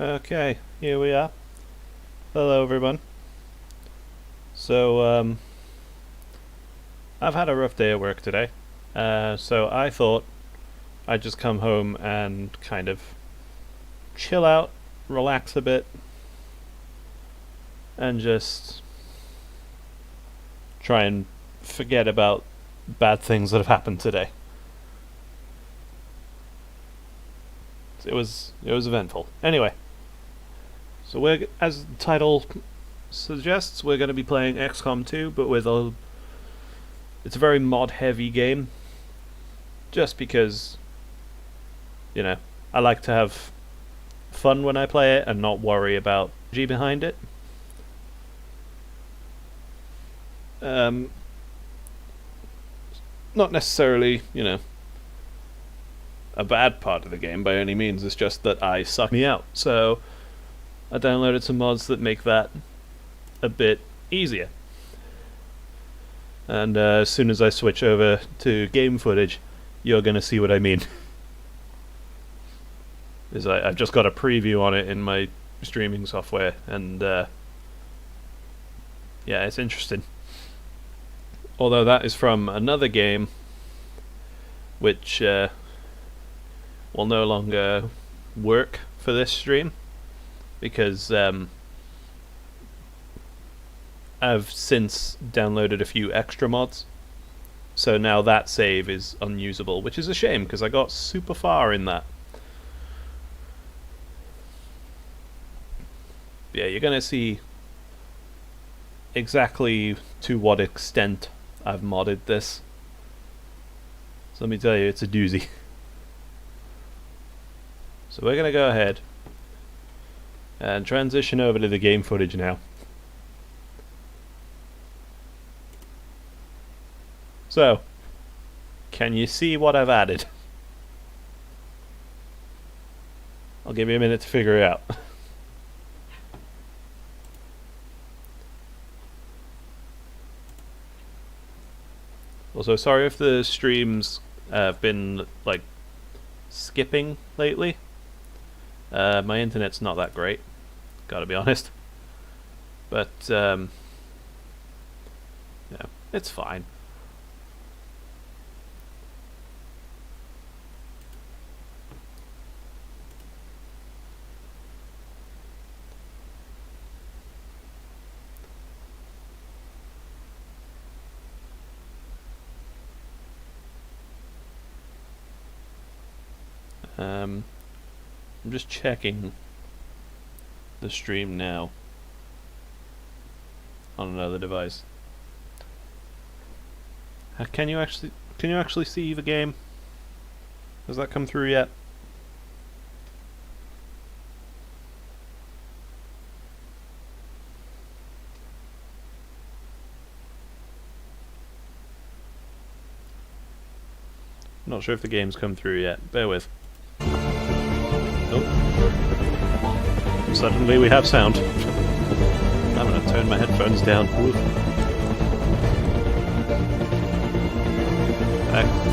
Okay, here we are. Hello, everyone. So, I've had a rough day at work today. So I thought I'd just come home and kind of chill out, relax a bit, and just try and forget about bad things that have happened today. It was eventful. Anyway, so as the title suggests, we're going to be playing XCOM 2, but it's a very mod-heavy game. Just because, I like to have fun when I play it and not worry about G behind it. Not necessarily, a bad part of the game by any means. It's just that I suck me out. So I downloaded some mods that make that a bit easier. And as soon as I switch over to game footage, you're going to see what I mean. I've just got a preview on it in my streaming software, and yeah, it's interesting. Although that is from another game, which will no longer work for this stream, because I've since downloaded a few extra mods, so now that save is unusable, which is a shame because I got super far in that. Yeah, you're gonna see exactly to what extent I've modded this. So let me tell you, it's a doozy. So we're gonna go ahead and transition over to the game footage now. So, can you see what I've added? I'll give you a minute to figure it out. Also, sorry if the streams have been, skipping lately. My internet's not that great, gotta be honest. But, yeah, it's fine. I'm just checking the stream now on another device. Can you actually see the game? Has that come through yet? Not sure if the game's come through yet. Bear with. Oh. Suddenly we have sound. I'm gonna turn my headphones down. Oof.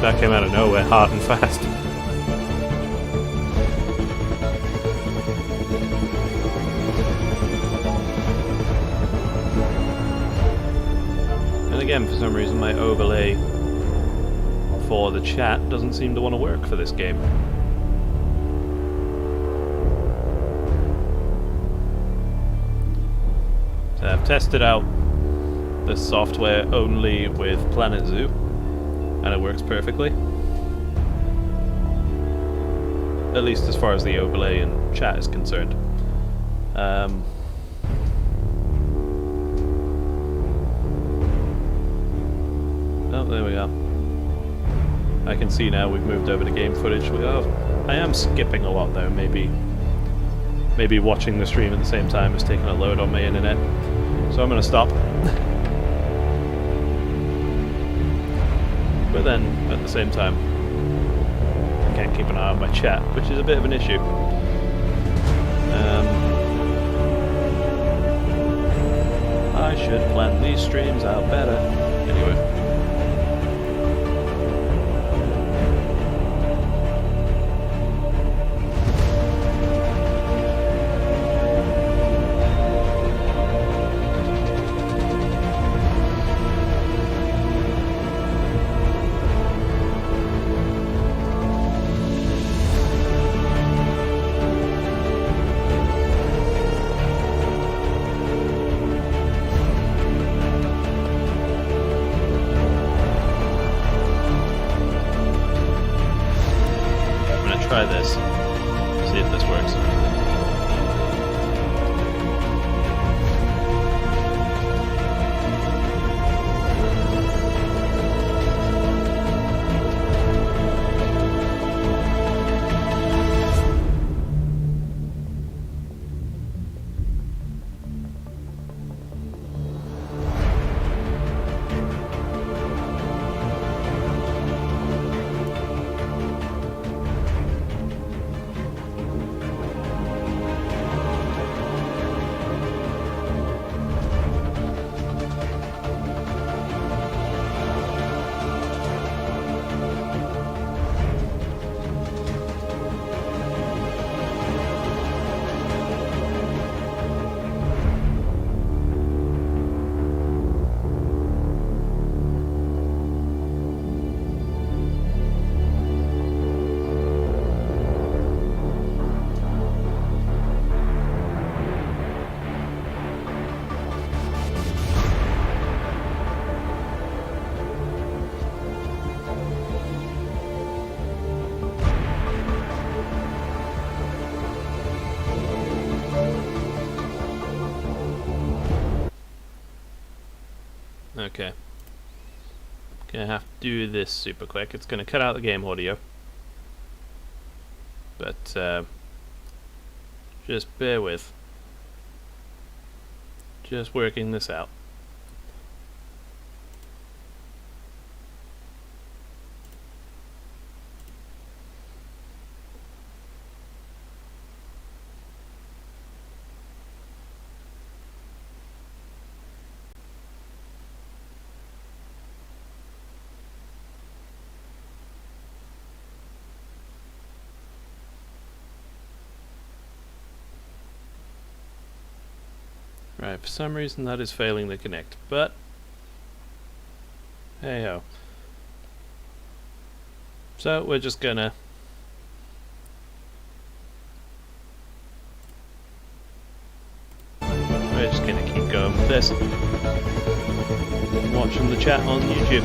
That came out of nowhere, hard and fast. And again, for some reason, my overlay for the chat doesn't seem to want to work for this game. So I've tested out this software only with Planet Zoo, and it works perfectly. At least as far as the overlay and chat is concerned. Oh, there we go. I can see now we've moved over to game footage. I am skipping a lot though. Maybe watching the stream at the same time is taking a load on my internet. So I'm going to stop. But then, at the same time, I can't keep an eye on my chat, which is a bit of an issue. I should plan these streams out better. Anyway. try this. See if this works. Okay. Gonna have to do this super quick. It's gonna cut out the game audio. But just bear with. Just working this out. Right, for some reason that is failing to connect, but hey ho. So we're just gonna keep going with this. Watching the chat on YouTube.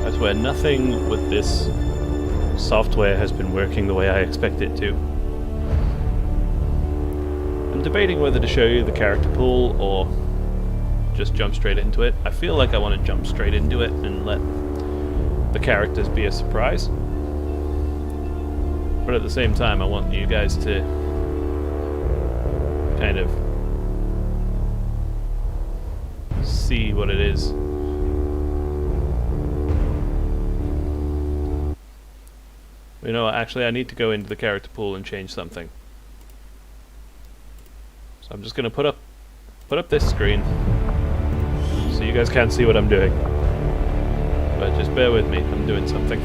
I swear nothing with this software has been working the way I expect it to. I'm debating whether to show you the character pool or just jump straight into it. I feel like I want to jump straight into it and let the characters be a surprise. But at the same time, I want you guys to kind of see what it is. You know what, actually I need to go into the character pool and change something. So I'm just gonna put up this screen so you guys can't see what I'm doing. But just bear with me, I'm doing something.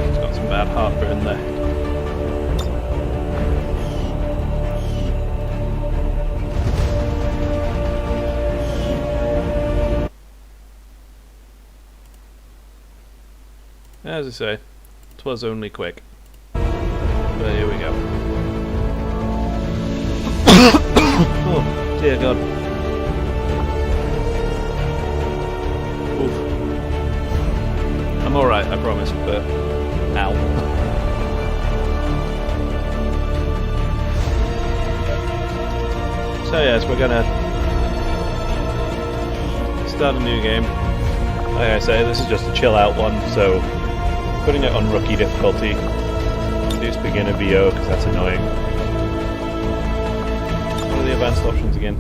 It's got some bad heartburn there. As I say, 'twas only quick. But here we go. Oh, dear God. Oof. I'm alright, I promise, but ow. So yes, we're gonna start a new game. Like I say, this is just a chill out one, so putting it on rookie difficulty. Reduce beginner VO because that's annoying. What are the advanced options again?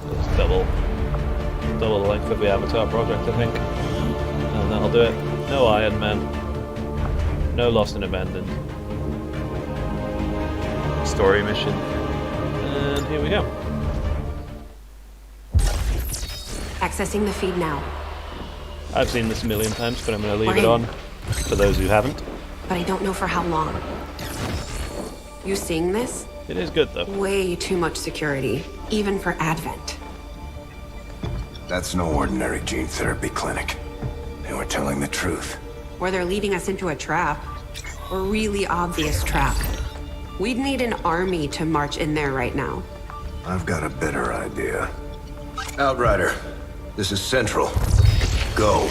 It's double the length of the avatar project, I think. And that'll do it. No Iron Man. No Lost and Abandoned. Story mission. And here we go. Accessing the feed now. I've seen this a million times, but I'm going to leave it on for those who haven't. But I don't know for how long. You seeing this? It is good, though. Way too much security, even for Advent. That's no ordinary gene therapy clinic. They were telling the truth. Or they're leading us into a trap. A really obvious trap. We'd need an army to march in there right now. I've got a better idea. Outrider, this is Central. Go.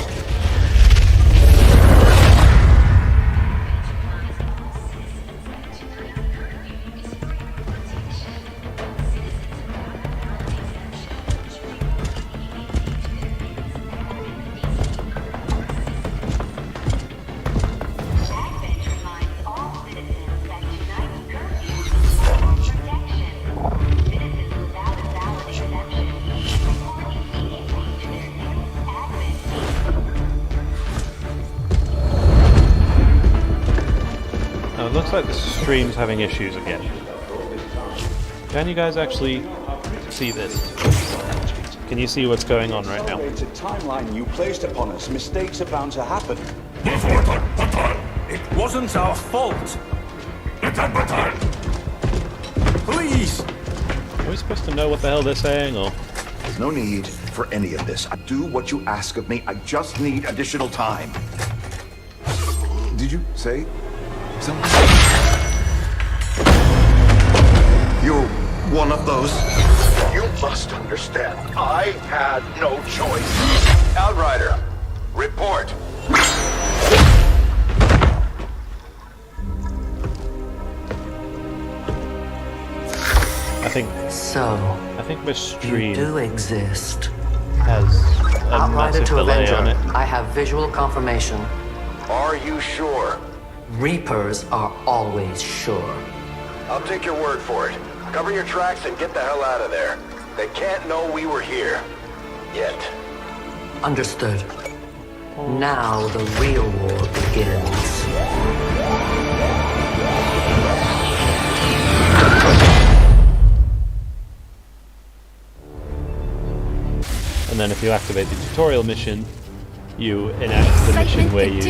Now it looks like the stream's having issues again. Can you guys actually see this? Can you see what's going on right now? It's a timeline you placed upon us. Mistakes are bound to happen. It wasn't our fault. Please! Are we supposed to know what the hell they're saying, or...? There's no need for any of this. I do what you ask of me. I just need additional time. Did you say something? You're one of those. You must understand. I had no choice. Outrider, report. I think my You stream do exist. has a Outrider massive to delay Avenger, on it. I have visual confirmation. Are you sure? Reapers are always sure. I'll take your word for it. Cover your tracks and get the hell out of there. They can't know we were here. Yet. Understood. Now the real war begins. And then if you activate the tutorial mission, you enact the mission where you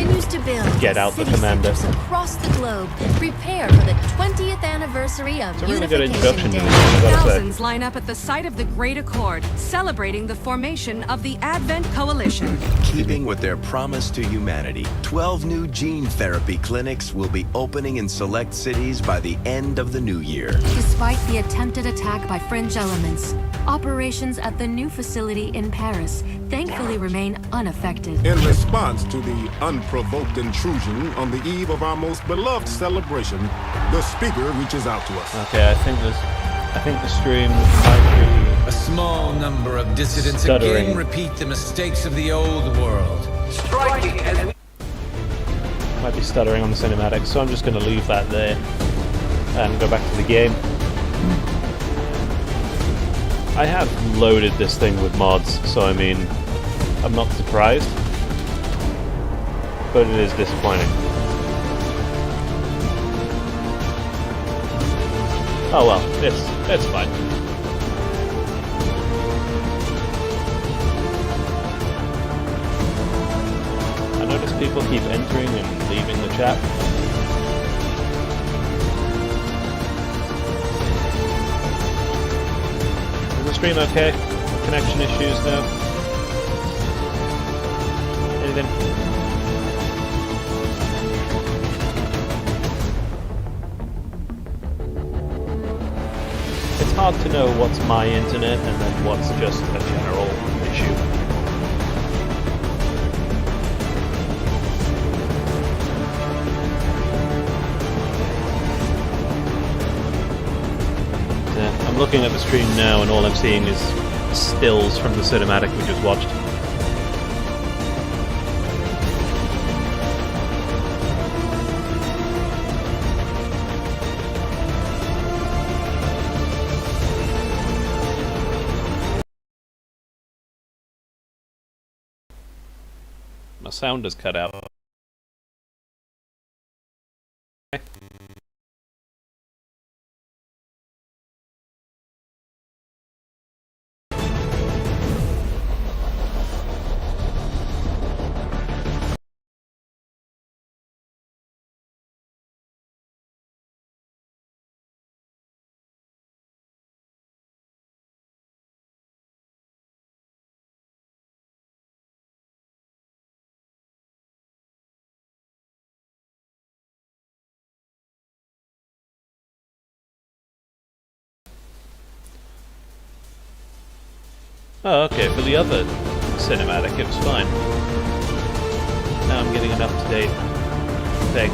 get out the commander. Across the globe, prepare for the 20th anniversary of It's a really good Unification introduction to Day. this, I gotta say. Thousands line up at the site of the Great Accord, celebrating the formation of the Advent Coalition. Keeping with their promise to humanity, 12 new gene therapy clinics will be opening in select cities by the end of the new year. Despite the attempted attack by fringe elements, operations at the new facility in Paris thankfully remain unaffected. In response to the unprovoked intrusion on the eve of our most beloved celebration, the speaker reaches out to us. Okay, I think the stream might A small number of dissidents Stuttering. again repeat the mistakes of the old world. might be stuttering on the cinematic, so I'm just going to leave that there and go back to the game. I have loaded this thing with mods, so I mean, I'm not surprised, but it is disappointing. Oh well, it's fine. I notice people keep entering and leaving the chat. Is the stream okay? Connection issues now? Anything? It's hard to know what's my internet and then what's just a general issue. Yeah, I'm looking at the stream now and all I'm seeing is stills from the cinematic we just watched. My sound is cut out. Oh, okay, for the other cinematic it was fine. Now I'm getting an up-to-date thing.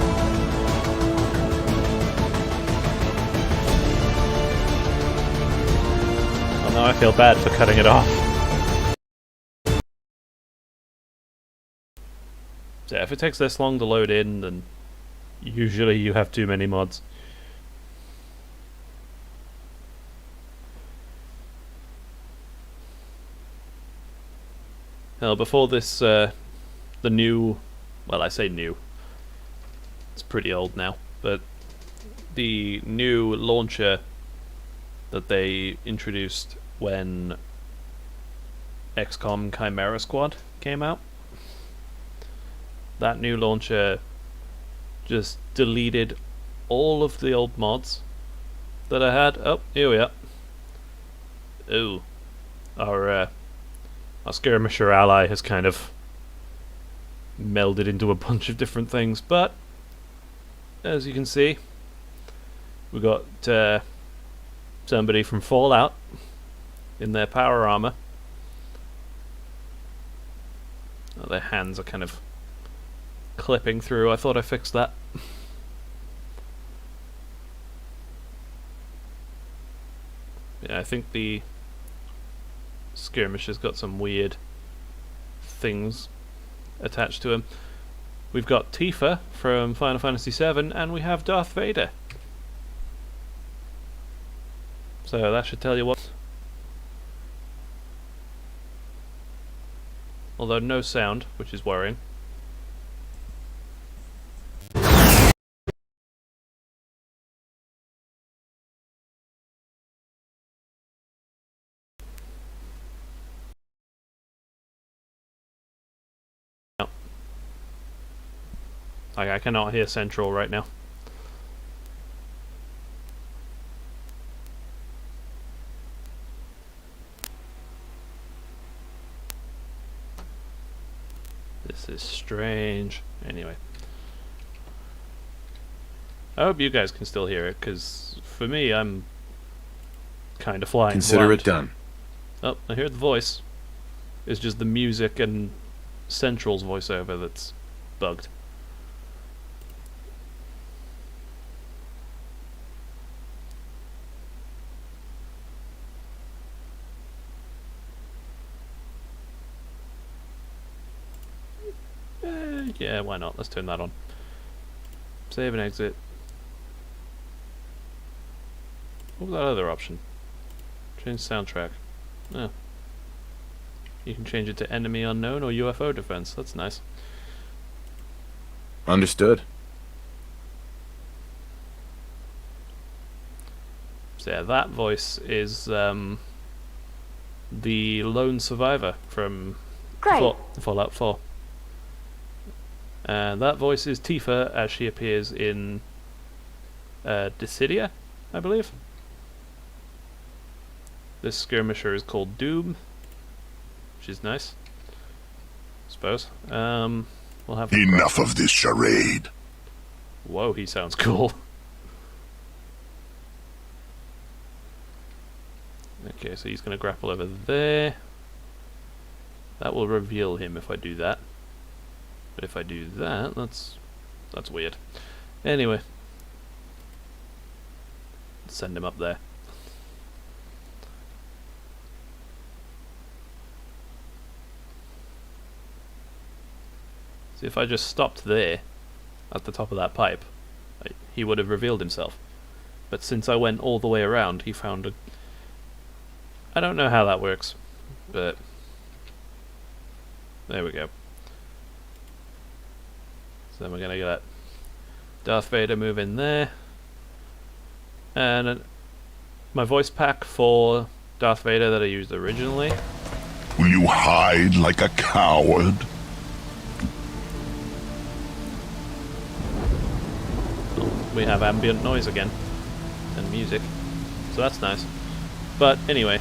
Oh, now I feel bad for cutting it off. So yeah, if it takes this long to load in, then usually you have too many mods. Now, before this, the new... Well, I say new. It's pretty old now. But the new launcher that they introduced when XCOM Chimera Squad came out, that new launcher just deleted all of the old mods that I had. Oh, here we are. Ooh. Our skirmisher ally has kind of melded into a bunch of different things, but as you can see, we got somebody from Fallout in their power armor. Oh, their hands are kind of clipping through. I thought I fixed that. Yeah, I think the skirmisher's got some weird things attached to him. We've got Tifa from Final Fantasy VII, and we have Darth Vader. So that should tell you what. Although no sound, which is worrying. I cannot hear Central right now. This is strange. Anyway. I hope you guys can still hear it, because for me, I'm kind of flying Consider blind. it done. Oh, I hear the voice. It's just the music and Central's voiceover that's bugged. Yeah, why not? Let's turn that on. Save and exit. What was that other option? Change soundtrack. Oh. You can change it to enemy unknown or UFO defense. That's nice. Understood. So yeah, that voice is the lone survivor from Fallout 4. And that voice is Tifa as she appears in Dissidia, I believe. This skirmisher is called Doom, which is nice, I suppose. We'll have enough of this charade. Whoa, he sounds cool. Okay, so he's going to grapple over there. That will reveal him if I do that. But if I do that, that's weird. Anyway, let's send him up there. See, if I just stopped there, at the top of that pipe, he would have revealed himself. But since I went all the way around, he found a... I don't know how that works, but... there we go. So then we're going to get Darth Vader move in there. And my voice pack for Darth Vader that I used originally. Will you hide like a coward? Oh, we have ambient noise again. And music. So that's nice. But anyway.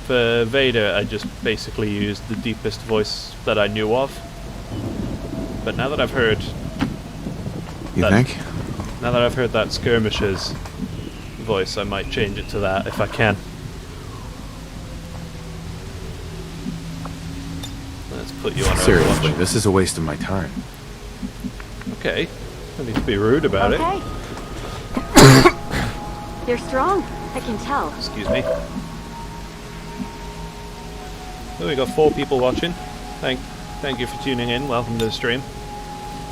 For Vader, I just basically used the deepest voice that I knew of. But now that I've heard... You think? Now that I've heard that skirmisher's voice, I might change it to that if I can. put you on Seriously, Overwatch. this is a waste of my time. Okay. I need to be rude about it. You're strong, I can tell. Excuse me. Oh, we got 4 people watching. Thank you for tuning in. Welcome to the stream.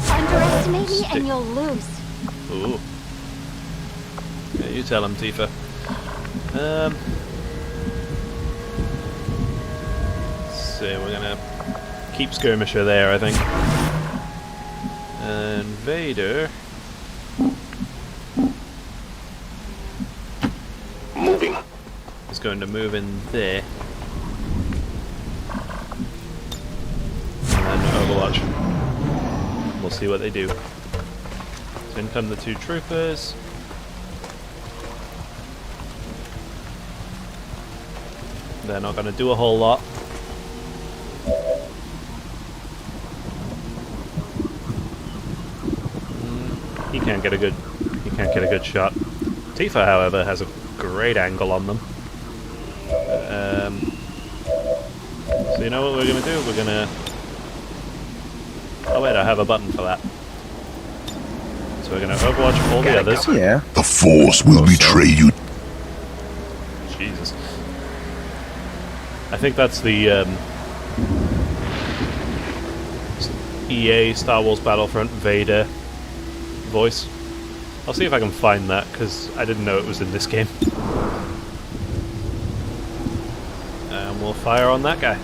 Underestimate me and you'll lose. Ooh. Yeah, you tell him, Tifa. Let's see, we're gonna keep Skirmisher there, I think. And Vader. Moving. Is going to move in there. And then Overwatch. We'll see what they do. So in come the 2 troopers. They're not going to do a whole lot. He can't get a good shot. Tifa, however, has a great angle on them. So you know what we're going to do? We're going to... Oh wait, I have a button for that. So we're going to Overwatch all the others. Yeah. The Force will betray you. Jesus. I think that's the EA Star Wars Battlefront Vader voice. I'll see if I can find that, because I didn't know it was in this game. And we'll fire on that guy.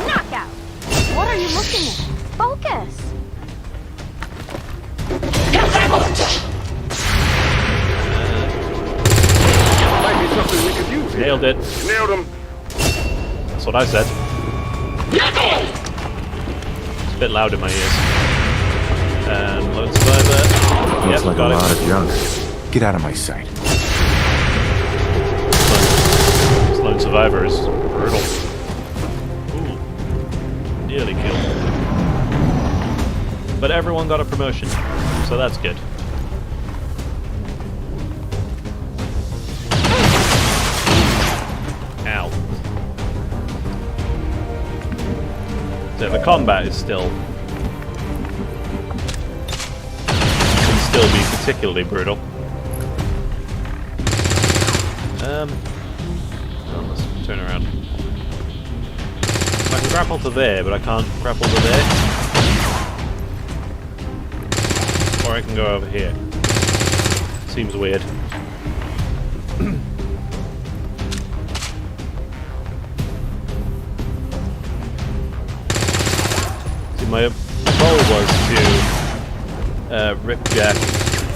Knockout! What are you looking at? Focus! Might be something we could use here. Nailed it. Nailed him. That's what I said. It's a bit loud in my ears. And Lone Survivor. Looks Yep, like a got lot it. of junk. Get out of my sight. This Lone Survivor is brutal. Ooh. Nearly killed. But everyone got a promotion, so that's good. Ow. So the combat is still... can still be particularly brutal. Oh, let's turn around. I can grapple to there, but I can't grapple to there. Or I can go over here. Seems weird. See, my goal was to rip Jack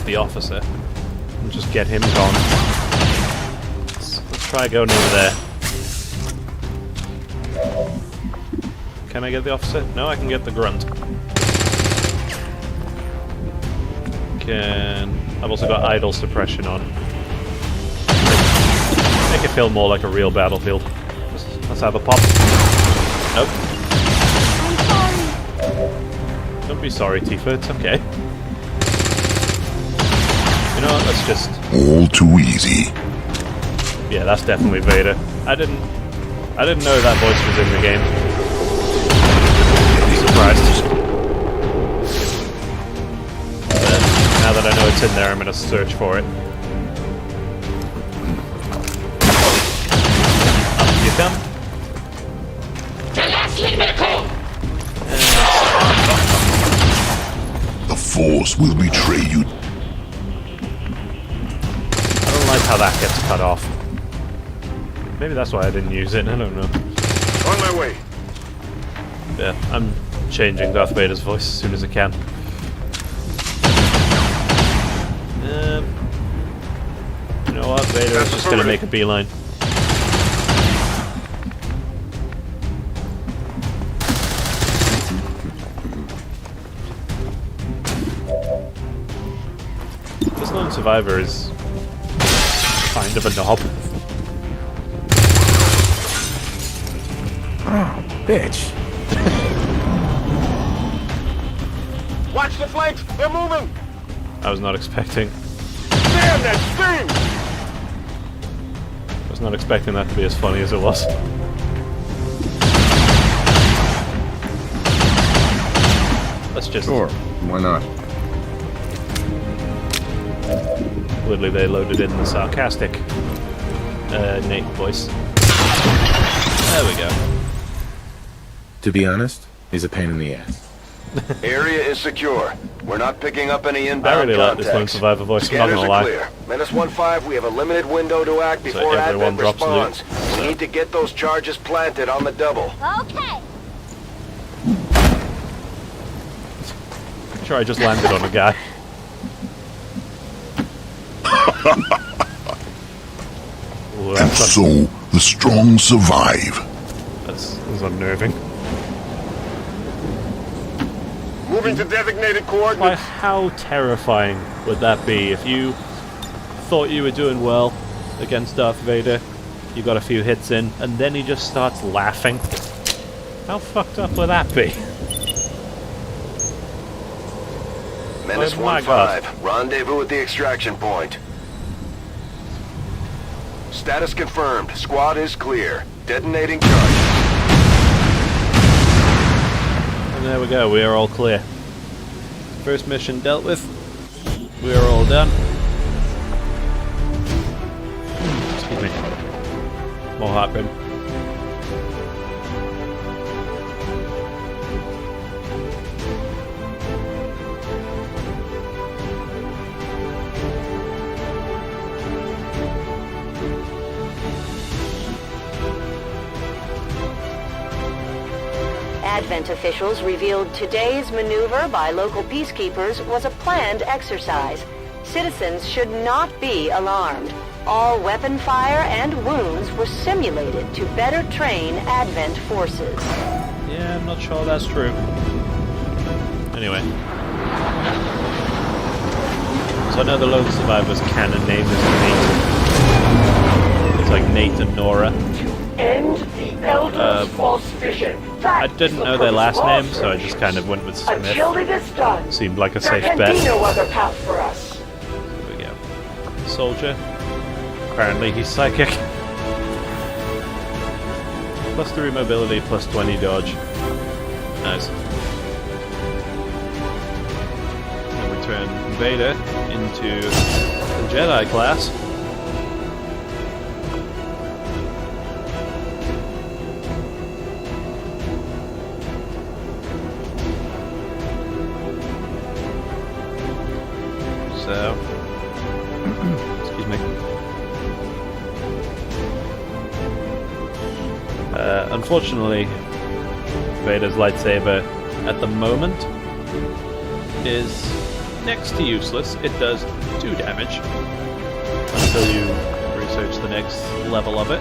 the officer and just get him gone. Let's try going over there. Can I get the officer? No, I can get the grunt. I've also got idle suppression on. Make it feel more like a real battlefield. Let's have a pop. Nope. I'm sorry. Don't be sorry, Tifa. It's okay. You know what? Let's just... All too easy. Yeah, that's definitely Vader. I didn't know that voice was in the game. I'm surprised. Now that I know it's in there, I'm gonna search for it. Up you come. The Force will betray you. I don't like how that gets cut off. Maybe that's why I didn't use it, I don't know. On my way. Yeah, I'm changing Darth Vader's voice as soon as I can. You know what? Vader is just going to make a beeline. This Lone Survivor is kind of a knob. Oh, bitch. Watch the flanks. They're moving. I was not expecting. Damn that thing! was not expecting that to be as funny as it was. Let's just... Sure, why not? Weirdly, they loaded in the sarcastic Nate voice. There we go. To be honest, he's a pain in the ass. Area is secure. We're not picking up any I inbound really like this Lone contacts. Survivor voice, I'm not Scanners gonna are lie. clear. -15, we have a limited window to act before everyone Advent drops responds. loot. We need to get those charges planted on the double. Okay. Sure, I just landed on a guy. Ooh, that's So, the strong survive. that's unnerving. Moving to designated Like, coordinates. how terrifying would that be if you thought you were doing well against Darth Vader, you got a few hits in, and then he just starts laughing? How fucked up would that be? Menace Oh my God. 1-5. Rendezvous at the extraction point. Status confirmed. Squad is clear. Detonating charge. And there we go, we are all clear. First mission dealt with. We are all done. Excuse me. More heartburn. Advent officials revealed today's maneuver by local peacekeepers was a planned exercise. Citizens should not be alarmed. All weapon fire and wounds were simulated to better train Advent forces. Yeah, I'm not sure that's true. Anyway. So I know the Lone Survivor's canon name is Nate. It's like Nate and Nora. End the Elder's false vision. I didn't know their last name, so I just kind of went with Smith. Until it is done, Seemed like a safe there can bet. be no other path for us. There we go. Soldier. Apparently he's psychic. +3 mobility, +20 dodge. Nice. And we turn Vader into the Jedi class. So, excuse me. Unfortunately, Vader's lightsaber at the moment is next to useless. It does 2 damage until you research the next level of it.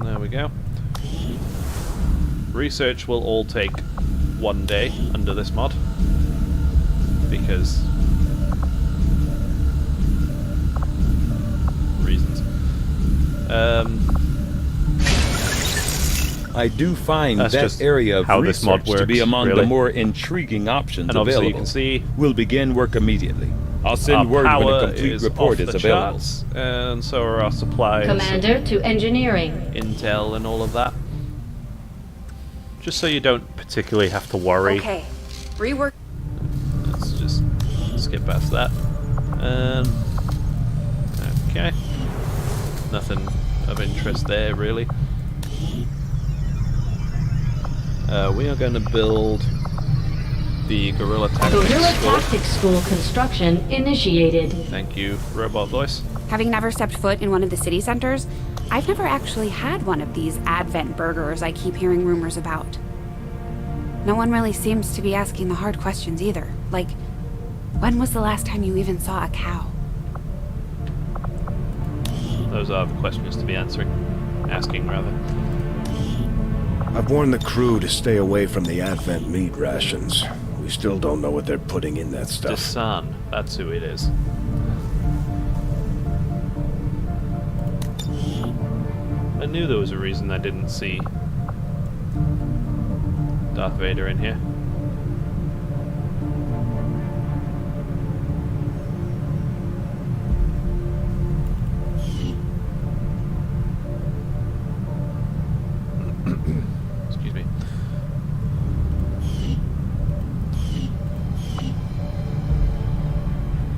There we go. Research will all take 1 day under this mod, because reasons. I do find That's that just area of how this mod research to be works, among really. the more intriguing options And obviously available. you can see we'll begin work immediately. I'll our send word when power a complete is report off is the available. charts, and so are our supplies, Commander to engineering. intel, and all of that. Just so you don't particularly have to worry. Okay. Rework. Let's just skip past that. Okay. Nothing of interest there, really. We are going to build the Guerrilla Tactics Guerrilla School. Tactics School construction initiated. Thank you, robot voice. Having never stepped foot in one of the city centers, I've never actually had one of these Advent burgers I keep hearing rumors about. No one really seems to be asking the hard questions either. Like, when was the last time you even saw a cow? Those are the questions to be asking rather. I've warned the crew to stay away from the Advent meat rations. We still don't know what they're putting in that stuff. Desan, that's who it is. I knew there was a reason I didn't see Darth Vader in here.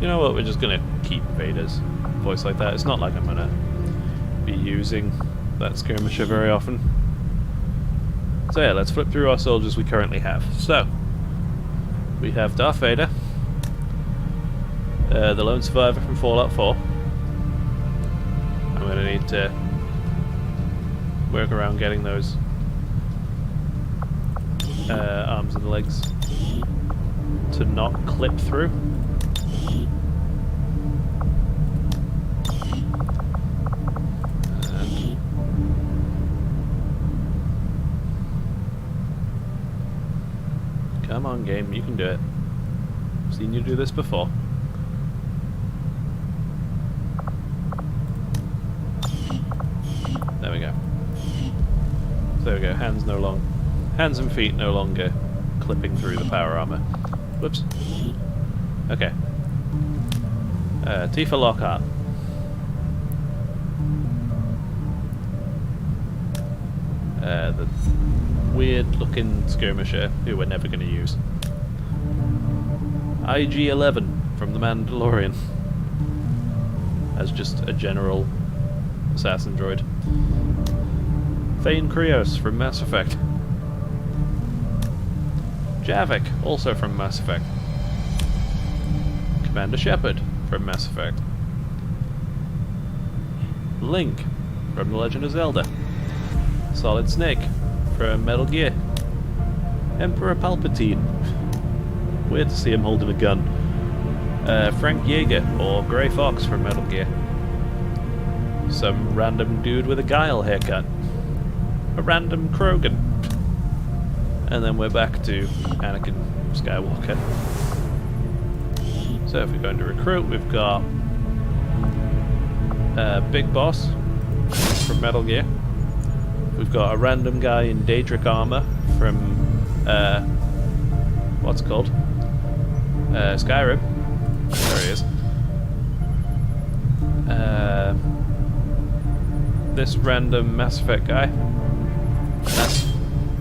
You know what, we're just gonna keep Vader's voice like that. It's not like I'm gonna be using that skirmisher very often. So yeah, let's flip through our soldiers we currently have. So, we have Darth Vader, the lone survivor from Fallout 4. I'm gonna need to work around getting those arms and legs to not clip through. And come on, game, you can do it. I've seen you do this before. There we go. There we go. Hands and feet no longer clipping through the power armor. Whoops. Okay. Tifa Lockhart. The weird-looking skirmisher who we're never going to use. IG-11 from The Mandalorian. As just a general assassin droid. Thane Krios from Mass Effect. Javik, also from Mass Effect. Commander Shepard from Mass Effect. Link from The Legend of Zelda. Solid Snake from Metal Gear. Emperor Palpatine. Weird to see him holding a gun. Frank Yeager, or Grey Fox from Metal Gear. Some random dude with a Guile haircut. A random Krogan. And then we're back to Anakin Skywalker. So if we're going to recruit, we've got Big Boss from Metal Gear. We've got a random guy in Daedric armor from what's it called? Skyrim. There he is. This random Mass Effect guy. That's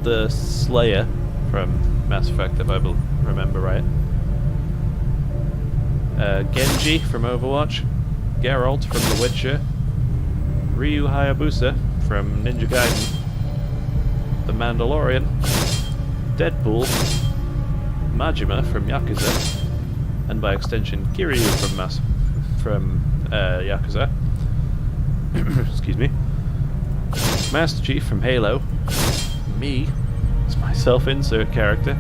the Slayer from Mass Effect, if I remember right. Genji from Overwatch. Geralt from The Witcher. Ryu Hayabusa from Ninja Gaiden. The Mandalorian. Deadpool. Majima from Yakuza. And by extension, Kiryu from Yakuza. Excuse me. Master Chief from Halo. Me. It's my self-insert character.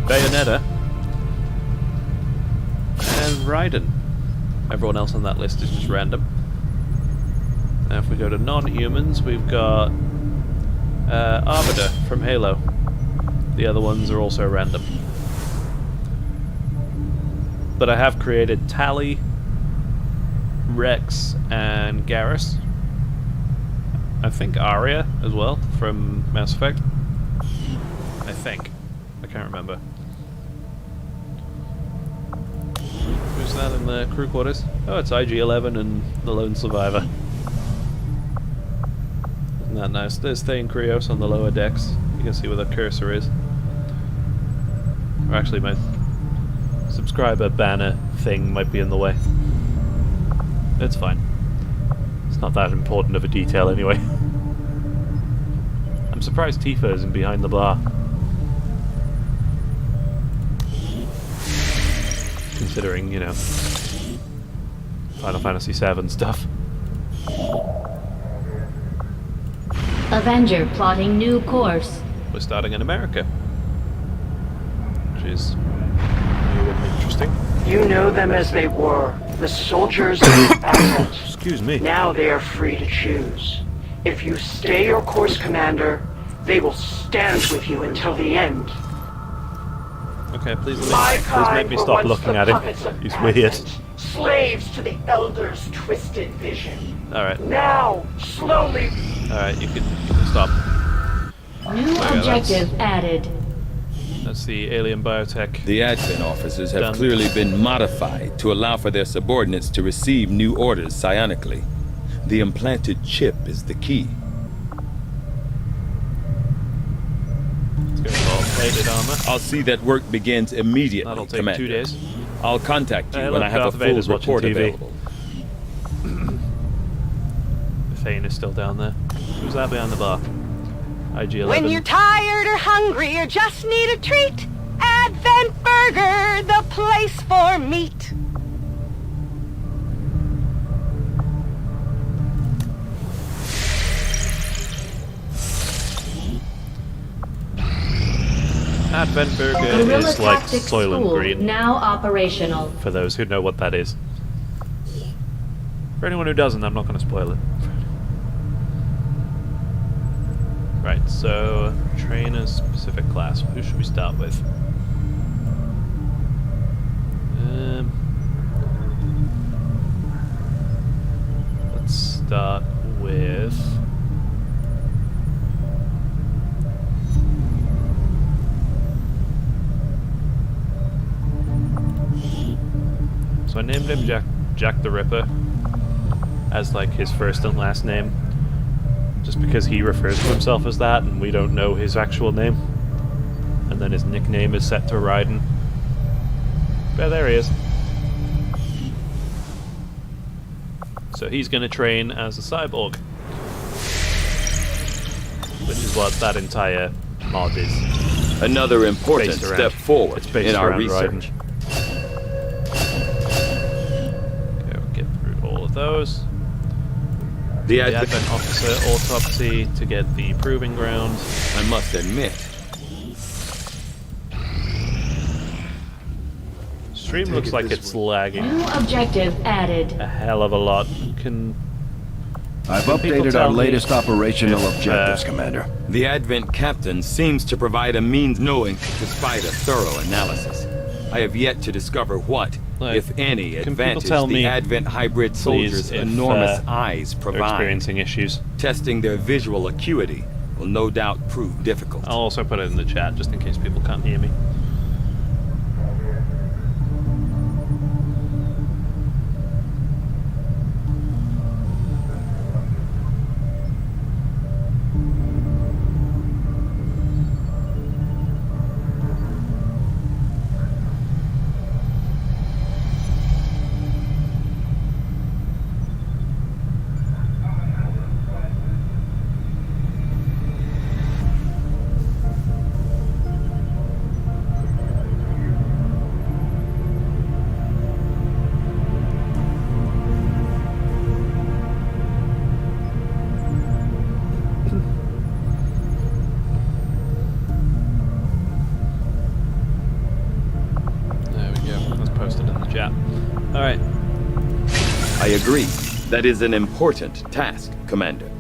Bayonetta. And Raiden. Everyone else on that list is just random. Now if we go to non-humans, we've got Arbiter from Halo. The other ones are also random. But I have created Tali, Rex, and Garrus. I think Arya as well from Mass Effect. I think. I can't remember. Who's that in the crew quarters? Oh, it's IG-11 and the Lone Survivor. Isn't that nice? There's Thane Krios on the lower decks. You can see where the cursor is. Or actually, my subscriber banner thing might be in the way. It's fine. It's not that important of a detail anyway. I'm surprised Tifa isn't behind the bar. Considering, you know, Final Fantasy VII stuff. Avenger plotting new course. We're starting in America. Which is new and interesting. You know them as they were, the soldiers of the Advent. Excuse me. Now they are free to choose. If you stay your course, Commander, they will stand with you until the end. Okay, please make me stop looking at him. He's weird. Slaves to the Elder's twisted vision. Alright. Now, slowly. Alright, you can stop. New objective added. That's the alien biotech. The Advent officers have clearly been modified to allow for their subordinates to receive new orders psionically. The implanted chip is the key. Let's go for plated armor. I'll see that work begins immediately, That'll take Commander. 2 days. I'll contact you Hey, when look, I have Darth a full Vader's watching report TV. available. Thane is still down there. Who's that behind the bar? IG-11. When you're tired or hungry or just need a treat, Advent Burger, the place for meat. Advent Burger Guerrilla is like Tactics Soylent School, Green, now operational. for those who know what that is. For anyone who doesn't, I'm not going to spoil it. Right, so trainer specific class. Who should we start with? Let's start with... So I named him Jack the Ripper as like his first and last name, just because he refers to himself as that and we don't know his actual name. And then his nickname is set to Raiden. Yeah, there he is. So he's going to train as a cyborg, which is what that entire mod is. Another important based around. step forward It's based in our around research. Okay, we'll get through all of those. The Advent Officer Autopsy to get the Proving Ground. I must admit, Stream looks like it's lagging New objective added. a hell of a lot. I've Can people updated tell our me latest operational if, objectives, Commander. the Advent Captain seems to provide a means knowing despite a thorough analysis. I have yet to discover what, Like, if any, can people advantage tell me, the Advent hybrid soldiers' if, enormous eyes they're provide. experiencing issues? Testing their visual acuity will no doubt prove difficult. I'll also put it in the chat just in case people can't hear me. Alright. I agree. That is an important task, Commander.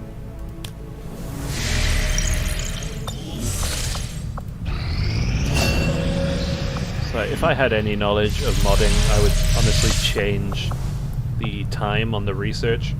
So if I had any knowledge of modding, I would honestly change the time on the research